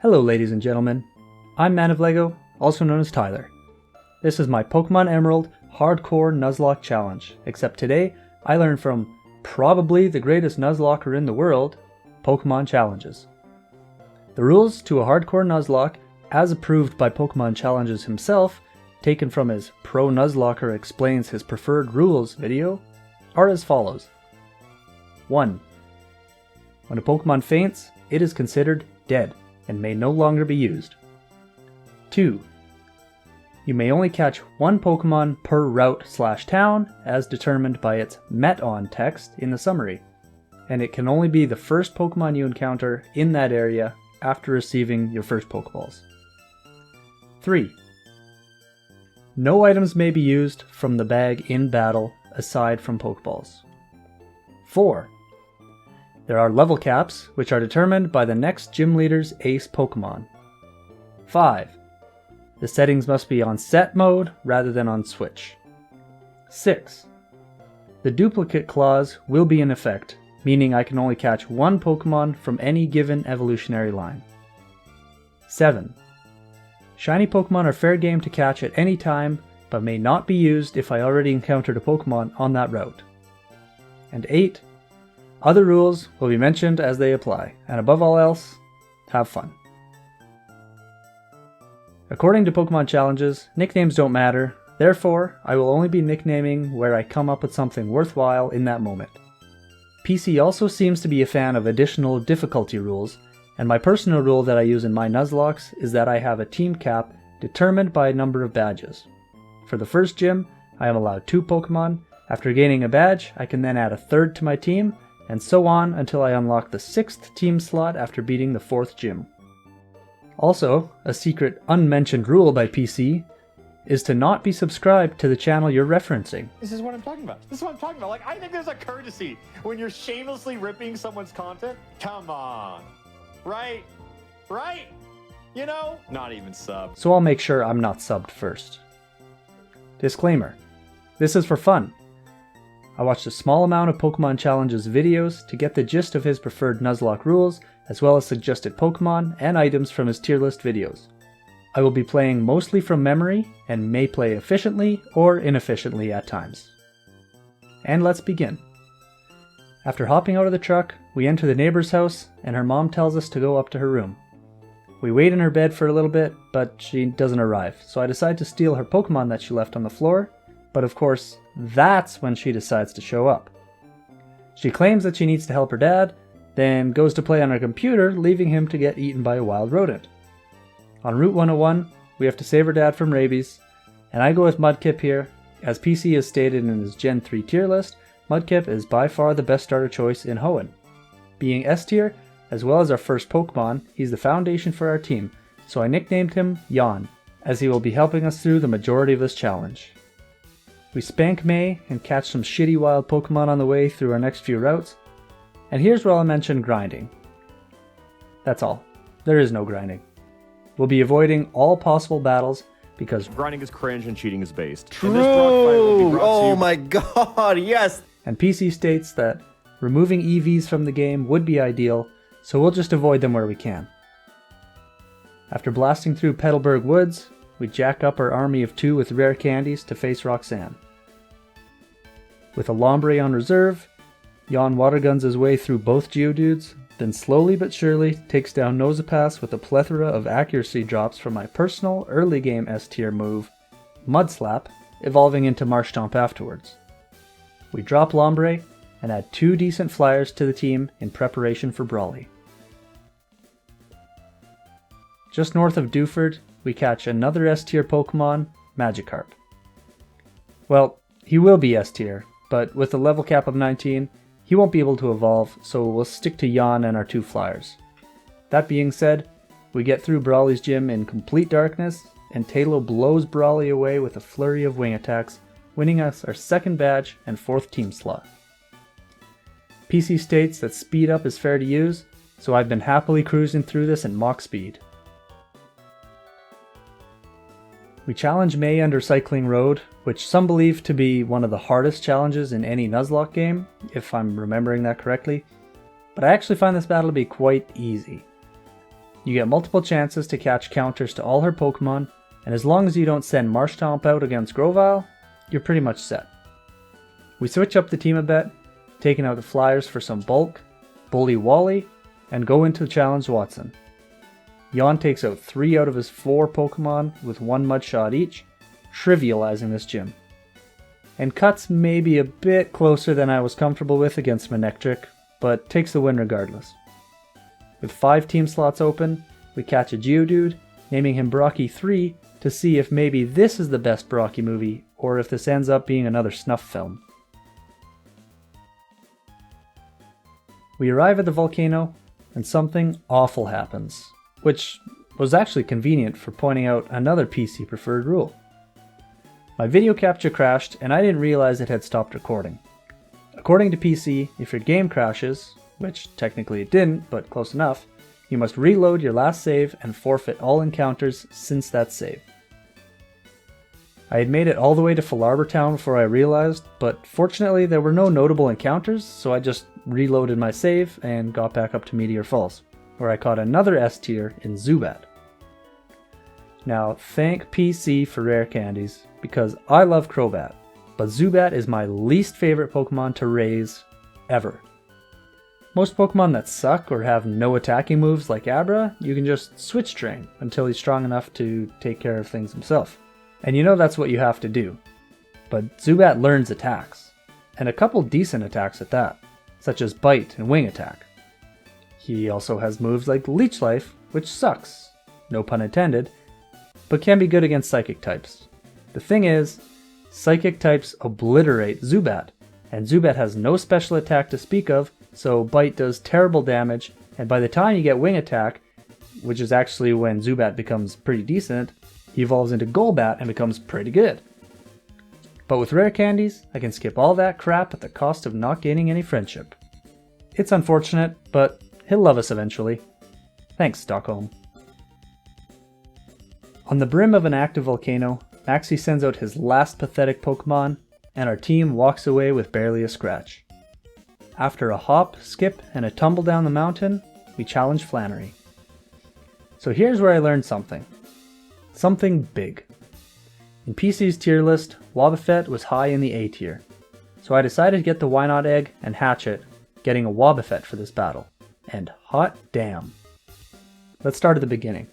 Hello ladies and gentlemen, I'm Man of Lego, also known as Tyler. This is my Pokemon Emerald Hardcore Nuzlocke Challenge, except today I learned from probably the greatest Nuzlocker in the world, Pokemon Challenges. The rules to a Hardcore Nuzlocke, as approved by Pokemon Challenges himself, taken from his Pro Nuzlocker Explains His Preferred Rules video, are as follows. 1. When a Pokemon faints, it is considered dead and may no longer be used. 2. You may only catch one Pokemon per route/town as determined by its Met On text in the summary, and it can only be the first Pokemon you encounter in that area after receiving your first Pokeballs. 3. No items may be used from the bag in battle aside from Pokeballs. 4. There are level caps, which are determined by the next gym leader's ace Pokemon. 5. The settings must be on set mode rather than on switch. 6. The duplicate clause will be in effect, meaning I can only catch one Pokemon from any given evolutionary line. 7. Shiny Pokemon are fair game to catch at any time, but may not be used if I already encountered a Pokemon on that route. And 8. Other rules will be mentioned as they apply, and above all else, have fun. According to Pokemon Challenges, nicknames don't matter, therefore I will only be nicknaming where I come up with something worthwhile in that moment. PC also seems to be a fan of additional difficulty rules, and my personal rule that I use in my Nuzlocks is that I have a team cap determined by a number of badges. For the first gym, I am allowed 2 Pokemon. After gaining a badge, I can then add a third to my team, and so on until I unlock the 6th team slot after beating the 4th gym. Also, a secret unmentioned rule by PC is to not be subscribed to the channel you're referencing. This is what I'm talking about. This is what I'm talking about. Like, I think there's a courtesy when you're shamelessly ripping someone's content. Come on. Right? Right? You know? Not even sub. So I'll make sure I'm not subbed first. Disclaimer. This is for fun. I watched a small amount of Pokemon Challenges videos to get the gist of his preferred Nuzlocke rules, as well as suggested Pokemon and items from his tier list videos. I will be playing mostly from memory, and may play efficiently or inefficiently at times. And let's begin. After hopping out of the truck, we enter the neighbor's house, and her mom tells us to go up to her room. We wait in her bed for a little bit, but she doesn't arrive, so I decide to steal her Pokemon that she left on the floor, but of course, that's when she decides to show up. She claims that she needs to help her dad, then goes to play on her computer, leaving him to get eaten by a wild rodent. On Route 101, we have to save her dad from rabies, and I go with Mudkip here. As PC has stated in his Gen 3 tier list, Mudkip is by far the best starter choice in Hoenn. Being S tier, as well as our first Pokemon, he's the foundation for our team, so I nicknamed him Jan, as he will be helping us through the majority of this challenge. We spank May and catch some shitty wild Pokemon on the way through our next few routes, and here's where I'll mention grinding. That's all. There is no grinding. We'll be avoiding all possible battles because Grinding is cringe and cheating is based. True! Oh my god, yes! And PC states that removing EVs from the game would be ideal, so we'll just avoid them where we can. After blasting through Petalburg Woods, we jack up our army of 2 with rare candies to face Roxanne. With a Lombre on reserve, Jan waterguns his way through both Geodudes, then slowly but surely takes down Nosepass with a plethora of accuracy drops from my personal early game S tier move, Mud Slap, evolving into Marshtomp afterwards. We drop Lombre and add 2 decent flyers to the team in preparation for Brawly. Just north of Dewford, we catch another S tier Pokemon, Magikarp. Well, he will be S tier, but with a level cap of 19, he won't be able to evolve, so we'll stick to Jan and our 2 flyers. That being said, we get through Brawly's gym in complete darkness, and Talo blows Brawly away with a flurry of wing attacks, winning us our 2nd badge and 4th team slot. PC states that speed up is fair to use, so I've been happily cruising through this in Mach speed. We challenge May under Cycling Road, which some believe to be one of the hardest challenges in any Nuzlocke game, if I'm remembering that correctly, but I actually find this battle to be quite easy. You get multiple chances to catch counters to all her Pokemon, and as long as you don't send Marshtomp out against Grovyle, you're pretty much set. We switch up the team a bit, taking out the Flyers for some bulk, bully Wally, and go into challenge Watson. Jan takes out 3 out of his 4 Pokemon with 1 mud shot each, trivializing this gym. And cuts maybe a bit closer than I was comfortable with against Manectric, but takes the win regardless. With 5 team slots open, we catch a Geodude, naming him Brocky 3 to see if maybe this is the best Brocky movie, or if this ends up being another snuff film. We arrive at the volcano, and something awful happens, which was actually convenient for pointing out another PC preferred rule. My video capture crashed and I didn't realize it had stopped recording. According to PC, if your game crashes, which technically it didn't, but close enough, you must reload your last save and forfeit all encounters since that save. I had made it all the way to Falarbor Town before I realized, but fortunately there were no notable encounters, so I just reloaded my save and got back up to Meteor Falls, where I caught another S tier in Zubat. Now, thank PC for rare candies, because I love Crobat, but Zubat is my least favorite Pokemon to raise ever. Most Pokemon that suck or have no attacking moves like Abra, you can just switch train until he's strong enough to take care of things himself. And you know that's what you have to do. But Zubat learns attacks, and a couple decent attacks at that, such as Bite and Wing Attack. He also has moves like Leech Life, which sucks, no pun intended, but can be good against Psychic types. The thing is, Psychic types obliterate Zubat, and Zubat has no special attack to speak of, so Bite does terrible damage, and by the time you get Wing Attack, which is actually when Zubat becomes pretty decent, he evolves into Golbat and becomes pretty good. But with rare candies, I can skip all that crap at the cost of not gaining any friendship. It's unfortunate, but he'll love us eventually. Thanks, Stockholm. On the brim of an active volcano, Maxie sends out his last pathetic Pokemon, and our team walks away with barely a scratch. After a hop, skip, and a tumble down the mountain, we challenge Flannery. So here's where I learned something. Something big. In PC's tier list, Wobbuffet was high in the A tier, so I decided to get the Wynot egg and hatch it, getting a Wobbuffet for this battle. And hot damn. Let's start at the beginning.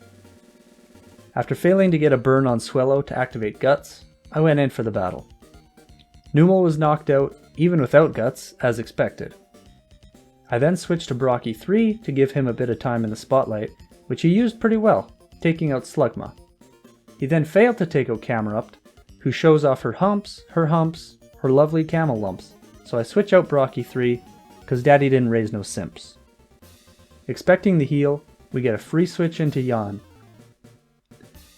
After failing to get a burn on Swellow to activate Guts, I went in for the battle. Numel was knocked out, even without Guts, as expected. I then switched to Brocky 3 to give him a bit of time in the spotlight, which he used pretty well, taking out Slugma. He then failed to take out Camerupt, who shows off her humps, her lovely camel lumps, so I switch out Brocky 3, cause Daddy didn't raise no simps. Expecting the heal, we get a free switch into Jan.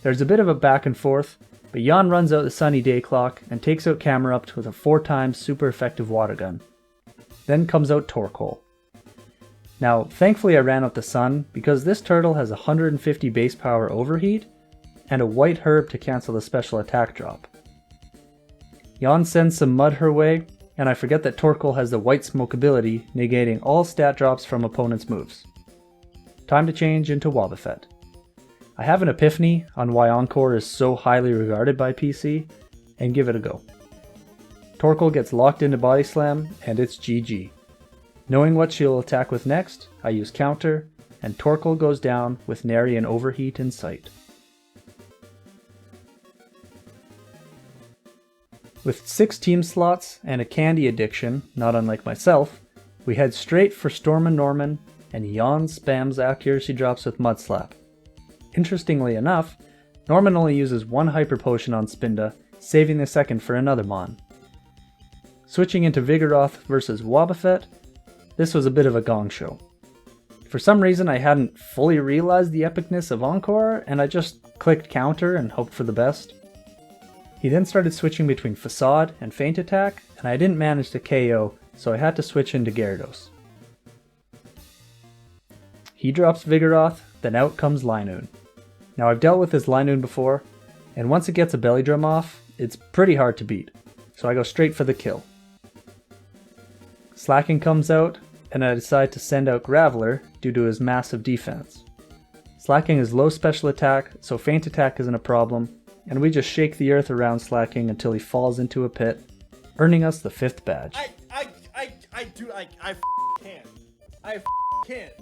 There's a bit of a back and forth, but Jan runs out the Sunny Day Clock and takes out Camerupt with a 4x super effective water gun. Then comes out Torkoal. Now, thankfully I ran out the sun, because this turtle has 150 base power overheat, and a white herb to cancel the special attack drop. Jan sends some mud her way, and I forget that Torkoal has the white smoke ability, negating all stat drops from opponents' moves. Time to change into Wobbuffet. I have an epiphany on why Encore is so highly regarded by PC, and give it a go. Torkoal gets locked into Body Slam, and it's GG. Knowing what she'll attack with next, I use Counter, and Torkoal goes down with nary an overheat in sight. With 6 team slots and a candy addiction, not unlike myself, we head straight for Stormin' Norman, and Jan spams accuracy drops with Mud Slap. Interestingly enough, Norman only uses 1 Hyper Potion on Spinda, saving the second for another Mon. Switching into Vigoroth versus Wobbuffet, this was a bit of a gong show. For some reason I hadn't fully realized the epicness of Encore, and I just clicked Counter and hoped for the best. He then started switching between Facade and Feint Attack, and I didn't manage to KO, so I had to switch into Gyarados. He drops Vigoroth, then out comes Linoone. Now I've dealt with this Linoone before, and once it gets a belly drum off, it's pretty hard to beat, so I go straight for the kill. Slacking comes out, and I decide to send out Graveler due to his massive defense. Slacking is low special attack, so feint attack isn't a problem, and we just shake the earth around Slacking until he falls into a pit, earning us the 5th badge. I can't. I can't.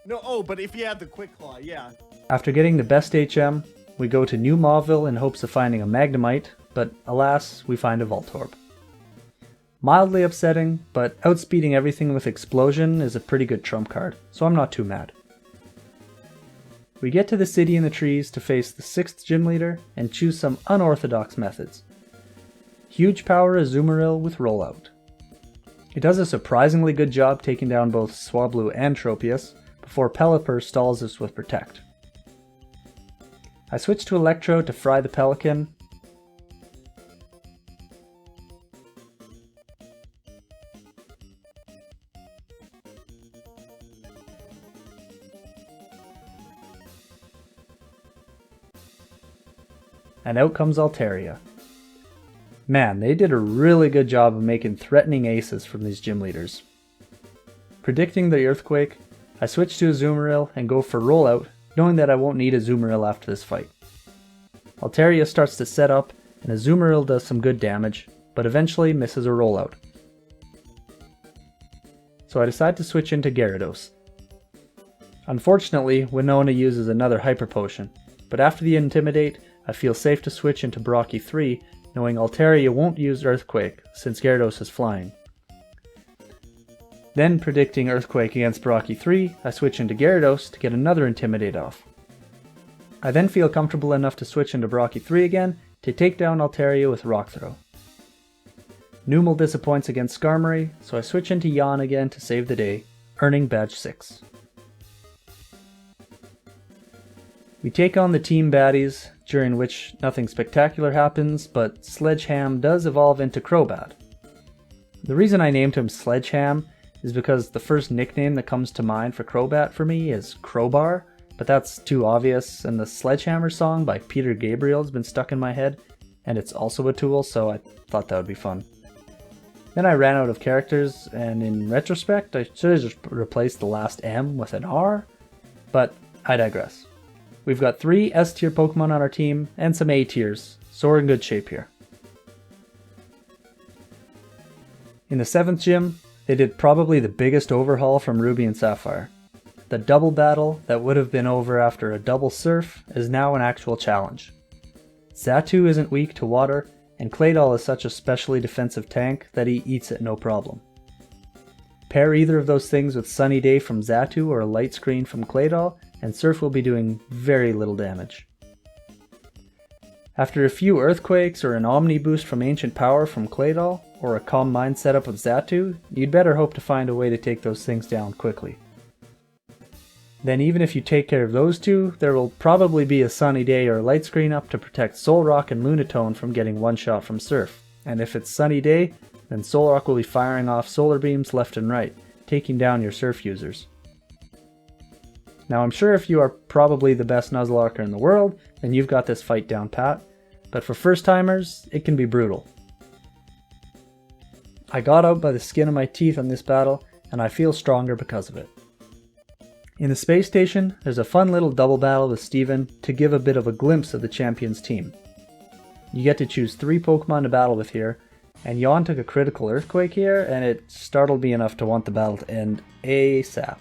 No, oh, but if you have the quick claw, yeah. After getting the best HM, we go to New Mauville in hopes of finding a Magnemite, but alas, we find a Voltorb. Mildly upsetting, but outspeeding everything with Explosion is a pretty good trump card, so I'm not too mad. We get to the city in the trees to face the 6th gym leader and choose some unorthodox methods. Huge power Azumarill with Rollout. It does a surprisingly good job taking down both Swablu and Tropius before Pelipper stalls us with Protect. I switch to Electro to fry the Pelican. And out comes Altaria. Man, they did a really good job of making threatening aces from these gym leaders. Predicting the Earthquake, I switch to Azumarill and go for Rollout, knowing that I won't need Azumarill after this fight. Altaria starts to set up, and Azumarill does some good damage, but eventually misses a Rollout. So I decide to switch into Gyarados. Unfortunately, Winona uses another Hyper Potion, but after the Intimidate, I feel safe to switch into Brocky 3, knowing Altaria won't use Earthquake since Gyarados is flying. Then, predicting Earthquake against Brocky 3, I switch into Gyarados to get another Intimidate off. I then feel comfortable enough to switch into Brocky 3 again to take down Altaria with Rock Throw. Numel disappoints against Skarmory, so I switch into Yawn again to save the day, earning badge 6. We take on the Team Baddies, during which nothing spectacular happens, but Sledgeham does evolve into Crobat. The reason I named him Sledgeham is because the first nickname that comes to mind for Crobat for me is Crowbar, but that's too obvious, and the Sledgehammer song by Peter Gabriel has been stuck in my head, and it's also a tool, so I thought that would be fun. Then I ran out of characters, and in retrospect, I should have just replaced the last M with an R, but I digress. We've got 3 S-tier Pokemon on our team, and some A-tiers, so we're in good shape here. In the 7th gym, they did probably the biggest overhaul from Ruby and Sapphire. The double battle that would have been over after a double surf is now an actual challenge. Xatu isn't weak to water, and Claydol is such a specially defensive tank that he eats it no problem. Pair either of those things with Sunny Day from Xatu or a Light Screen from Claydol, and Surf will be doing very little damage. After a few Earthquakes or an Omni Boost from Ancient Power from Claydol, or a Calm Mind setup with Xatu, you'd better hope to find a way to take those things down quickly. Then even if you take care of those two, there will probably be a Sunny Day or a Light Screen up to protect Solrock and Lunatone from getting one shot from Surf, and if it's Sunny Day, then Solrock will be firing off Solar Beams left and right, taking down your Surf users. Now I'm sure if you are probably the best Nuzlocker in the world, then you've got this fight down pat, but for first timers, it can be brutal. I got out by the skin of my teeth on this battle, and I feel stronger because of it. In the space station, there's a fun little double battle with Steven to give a bit of a glimpse of the champion's team. You get to choose 3 Pokemon to battle with here, and Yawn took a critical Earthquake here, and it startled me enough to want the battle to end ASAP.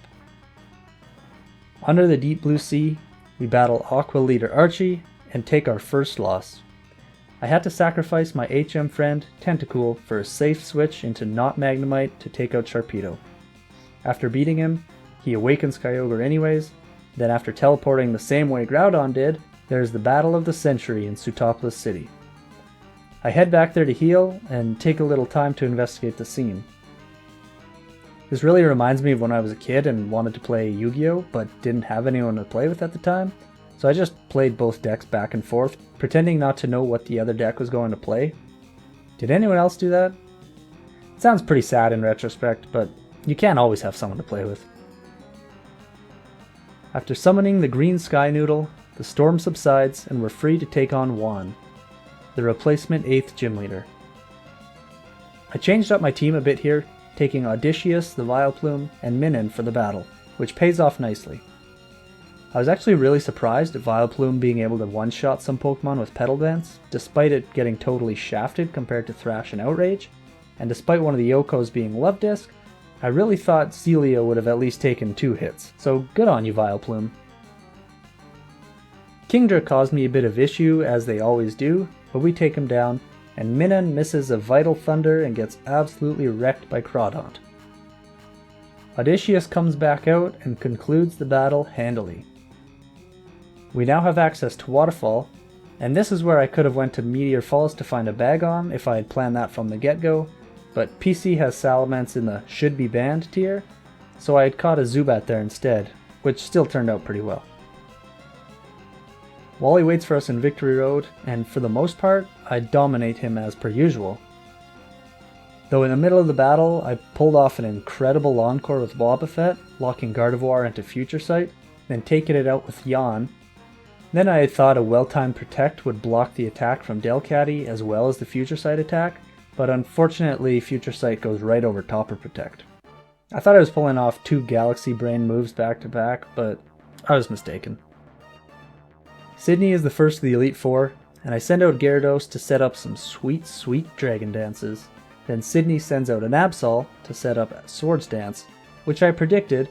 Under the deep blue sea, we battle Aqua Leader Archie and take our first loss. I had to sacrifice my HM friend Tentacool for a safe switch into not Magnemite to take out Sharpedo. After beating him, he awakens Kyogre anyways, then after teleporting the same way Groudon did, there's the Battle of the Century in Sootopolis City. I head back there to heal and take a little time to investigate the scene. This really reminds me of when I was a kid and wanted to play Yu-Gi-Oh! But didn't have anyone to play with at the time, so I just played both decks back and forth, pretending not to know what the other deck was going to play. Did anyone else do that? It sounds pretty sad in retrospect, but you can't always have someone to play with. After summoning the green Sky Noodle, the storm subsides and we're free to take on Juan, the replacement 8th gym leader. I changed up my team a bit here, taking Odysseus, the Vileplume, and Minun for the battle, which pays off nicely. I was actually really surprised at Vileplume being able to one-shot some Pokemon with Petal Dance, despite it getting totally shafted compared to Thrash and Outrage, and despite one of the Yokos being Love Disc, I really thought Celia would have at least taken 2 hits, so good on you Vileplume. Kingdra caused me a bit of issue, as they always do, but we take him down, and Minun misses a Vital Thunder and gets absolutely wrecked by Crawdaunt. Odysseus comes back out and concludes the battle handily. We now have access to Waterfall, and this is where I could have went to Meteor Falls to find a Bagon if I had planned that from the get-go, but PC has Salamence in the should be banned tier, so I had caught a Zubat there instead, which still turned out pretty well. Wally waits for us in Victory Road, and for the most part, I dominate him as per usual. Though in the middle of the battle, I pulled off an incredible Encore with Wobbuffet, locking Gardevoir into Future Sight, then taking it out with Yawn. Then I had thought a well-timed Protect would block the attack from Delcatty as well as the Future Sight attack, but unfortunately Future Sight goes right over top of Protect. I thought I was pulling off 2 Galaxy Brain moves back to back, but I was mistaken. Sydney is the first of the Elite Four, and I send out Gyarados to set up some sweet, sweet Dragon Dances. Then Sydney sends out an Absol to set up a Swords Dance, which I predicted,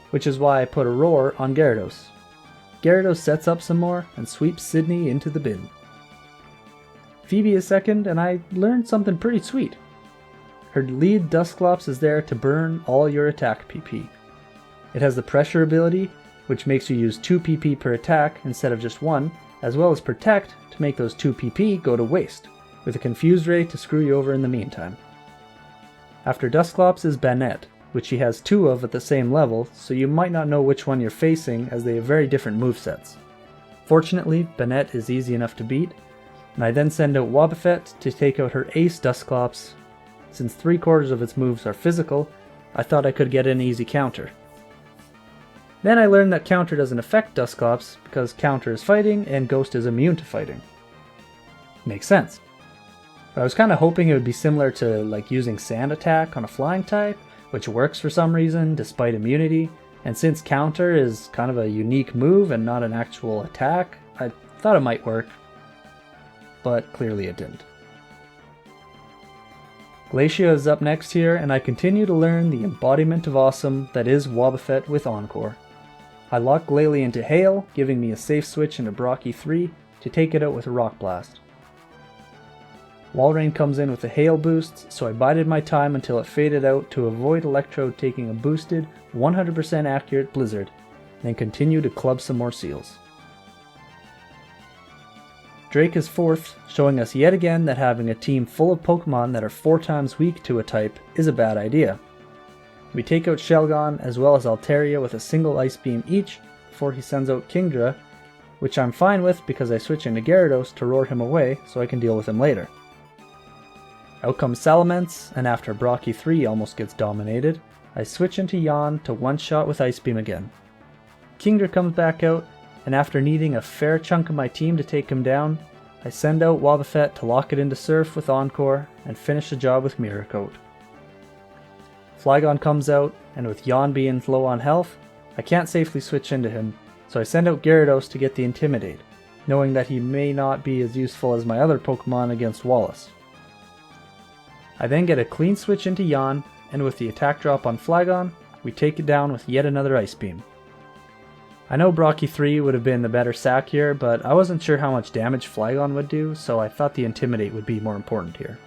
which is why I put a Roar on Gyarados. Gyarados sets up some more and sweeps Sydney into the bin. Phoebe is second, and I learned something pretty sweet. Her lead Dusclops is there to burn all your attack PP. It has the Pressure ability, which makes you use 2 PP per attack instead of just 1, as well as Protect to make those 2 PP go to waste, with a Confuse Ray to screw you over in the meantime. After Dusclops is Banette, which she has 2 of at the same level, so you might not know which one you're facing as they have very different movesets. Fortunately, Banette is easy enough to beat, and I then send out Wobbuffet to take out her ace Dusclops. Since 3/4 of its moves are physical, I thought I could get an easy counter. Then I learned that counter doesn't affect Dusclops because counter is fighting and Ghost is immune to fighting. Makes sense. But I was kind of hoping it would be similar to like using Sand Attack on a flying type, which works for some reason despite immunity, and since counter is kind of a unique move and not an actual attack, I thought it might work, but clearly it didn't. Glacier is up next here, and I continue to learn the embodiment of awesome that is Wobbuffet with Encore. I lock Glalie into Hail, giving me a safe switch into Brocky 3 to take it out with a Rock Blast. Walrein comes in with a Hail boost, so I bided my time until it faded out to avoid Electrode taking a boosted, 100% accurate Blizzard, then continue to club some more seals. Drake is 4th, showing us yet again that having a team full of Pokemon that are 4 times weak to a type is a bad idea. We take out Shelgon as well as Altaria with a single Ice Beam each before he sends out Kingdra, which I'm fine with because I switch into Gyarados to roar him away so I can deal with him later. Out comes Salamence, and after Brocky 3 almost gets dominated, I switch into Yawn to one-shot with Ice Beam again. Kingdra comes back out, and after needing a fair chunk of my team to take him down, I send out Wobbuffet to lock it into Surf with Encore and finish the job with Mirror Coat. Flygon comes out, and with Yawn being low on health, I can't safely switch into him, so I send out Gyarados to get the Intimidate, knowing that he may not be as useful as my other Pokemon against Wallace. I then get a clean switch into Yawn, and with the attack drop on Flygon, we take it down with yet another Ice Beam. I know Brocky 3 would have been the better sack here, but I wasn't sure how much damage Flygon would do, so I thought the Intimidate would be more important here.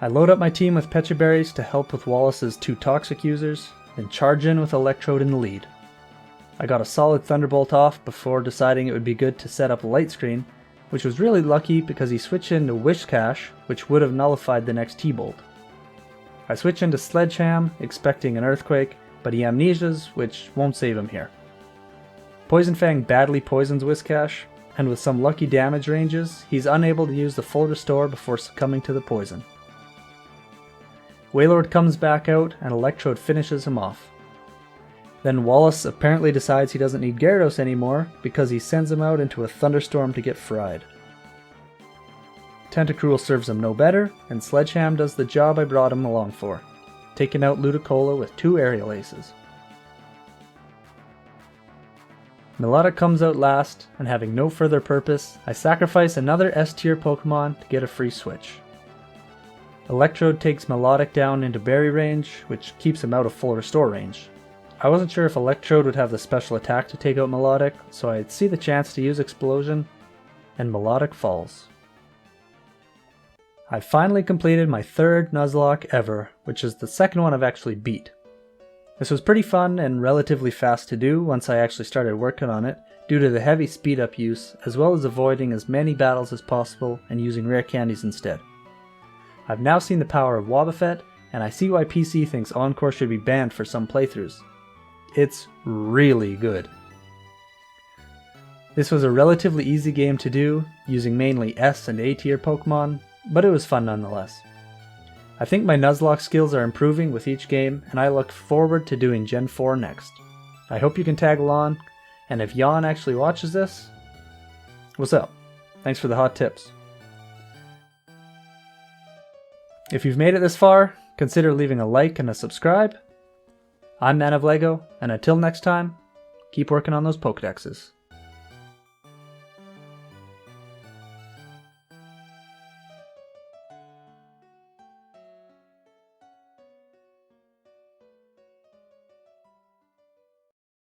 I load up my team with Pecha Berries to help with Wallace's 2 Toxic users, then charge in with Electrode in the lead. I got a solid Thunderbolt off before deciding it would be good to set up a Light Screen, which was really lucky because he switched into Whiscash, which would have nullified the next T-Bolt. I switch into Sledgeham, expecting an Earthquake, but he amnesias, which won't save him here. Poison Fang badly poisons Whiscash, and with some lucky damage ranges, he's unable to use the full restore before succumbing to the poison. Wailord comes back out, and Electrode finishes him off. Then Wallace apparently decides he doesn't need Gyarados anymore because he sends him out into a thunderstorm to get fried. Tentacruel serves him no better, and Sledgeham does the job I brought him along for, taking out Ludicolo with 2 Aerial Aces. Melodic comes out last, and having no further purpose, I sacrifice another S-tier Pokemon to get a free switch. Electrode takes Melodic down into berry range, which keeps him out of full restore range. I wasn't sure if Electrode would have the special attack to take out Melodic, so I see the chance to use Explosion, and Melodic falls. I finally completed my third Nuzlocke ever, which is the second one I've actually beat. This was pretty fun and relatively fast to do once I actually started working on it, due to the heavy speed up use, as well as avoiding as many battles as possible and using rare candies instead. I've now seen the power of Wobbuffet, and I see why PC thinks Encore should be banned for some playthroughs. It's really good. This was a relatively easy game to do, using mainly S and A tier Pokemon, but it was fun nonetheless. I think my Nuzlocke skills are improving with each game, and I look forward to doing Gen 4 next. I hope you can tag along, and if Jan actually watches this, what's up? Thanks for the hot tips. If you've made it this far, consider leaving a like and a subscribe. I'm Man of Lego, and until next time, keep working on those Pokedexes.